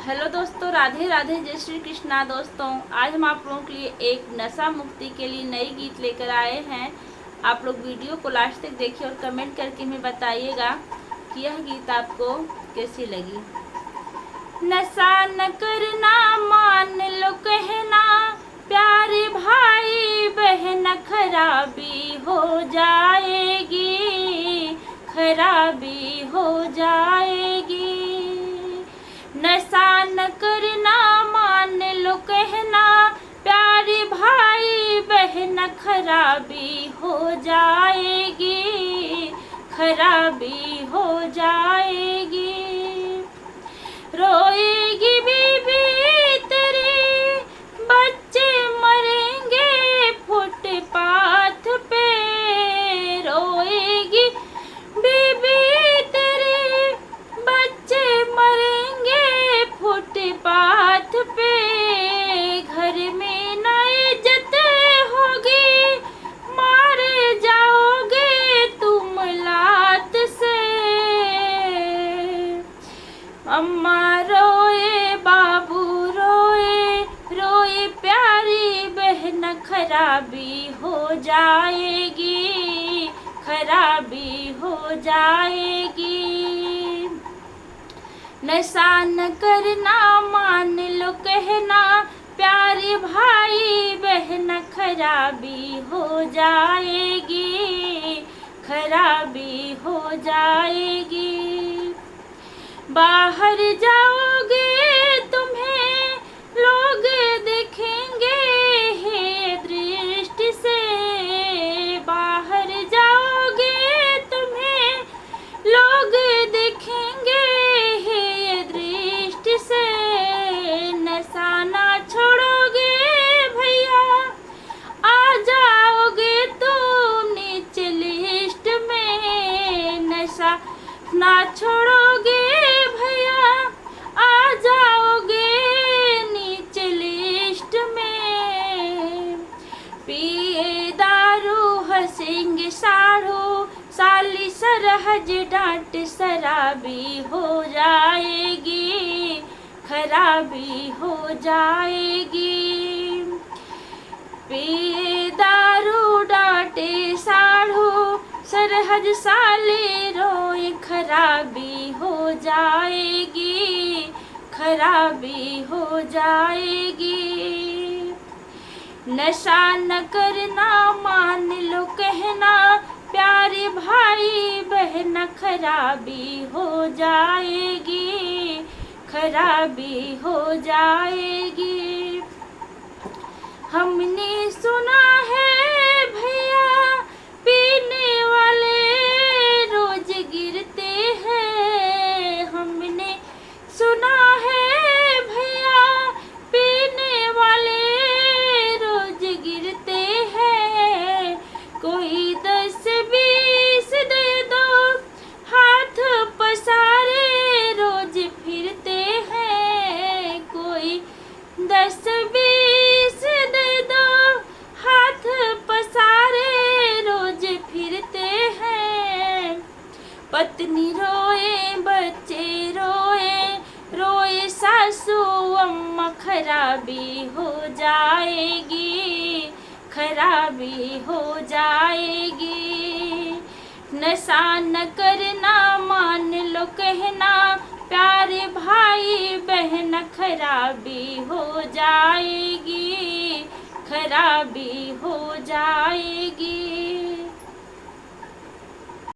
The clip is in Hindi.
हेलो दोस्तों, राधे राधे, जय श्री कृष्णा। दोस्तों, आज हम आप लोगों के लिए एक नशा मुक्ति के लिए नई गीत लेकर आए हैं। आप लोग वीडियो को लास्ट तक देखिए और कमेंट करके हमें बताइएगा कि यह गीत आपको कैसी लगी। नशा न करना मान लो कहना, प्यारे भाई बहन खराबी हो जाएगी, खराबी हो जाएगी। नशा न करना मान लो कहना, प्यारे भाई बहन खराबी हो जाएगी, खराबी हो जाएगी। रोएगी बीबी तेरी, बच्चे मरेंगे फुटपाथ पे। रोएगी बीबी तेरी, बच्चे मरेंगे फुटपाथ पे। घर में न इज्जत होगी, मारे जाओगे तुम लात से। अम्मा रोए, बाबू रोए, रोए प्यारी बहन खराबी हो जाएगी, खराबी हो जाएगी। नशा न करना मान लो कहना, प्यारे भाई बहन खराबी हो जाएगी, खराबी हो जाएगी। बाहर जाओगे तुम्हें लोग देखेंगे हे दृष्टि से। बाहर जाओगे तुम्हें लोग देखेंगे हे दृष्टि से। नशा ना छोड़ोगे भैया, आ जाओगे तुम नीच लिस्ट में। नशा ना छोड़ोगे भैया, आ जाओगे नीच लिस्ट में। पिए दारू हंसेंगे साढ़ू, साली सरहज डांट शराबी हो जाएगी, खराबी हो जाएगी। पिए दारू डांटे साढ़ू, सरहज साले रोए, खराबी हो जाएगी, खराबी हो जाएगी। नशा न करना मान लो कहना, प्यारे भाई बहन खराबी हो जाएगी, खराबी हो जाएगी। हमने सुना है भैया पीने वाले रोज गिरते हैं। हमने सुना है भैया पीने वाले रोज गिरते हैं। कोई 10-20 दे दो, हाथ पसारे रोज फिरते हैं। कोई 10-20 दे दो, हाथ पसारे रोज फिरते हैं। पत्नी रोए, बच्चे रोए, रोए सासू अम्मा, खराबी हो जाएगी, खराबी हो जाएगी। नशा न करना मान लो कहना, प्यारे भाई बहन खराबी हो जाएगी, खराबी हो जाएगी।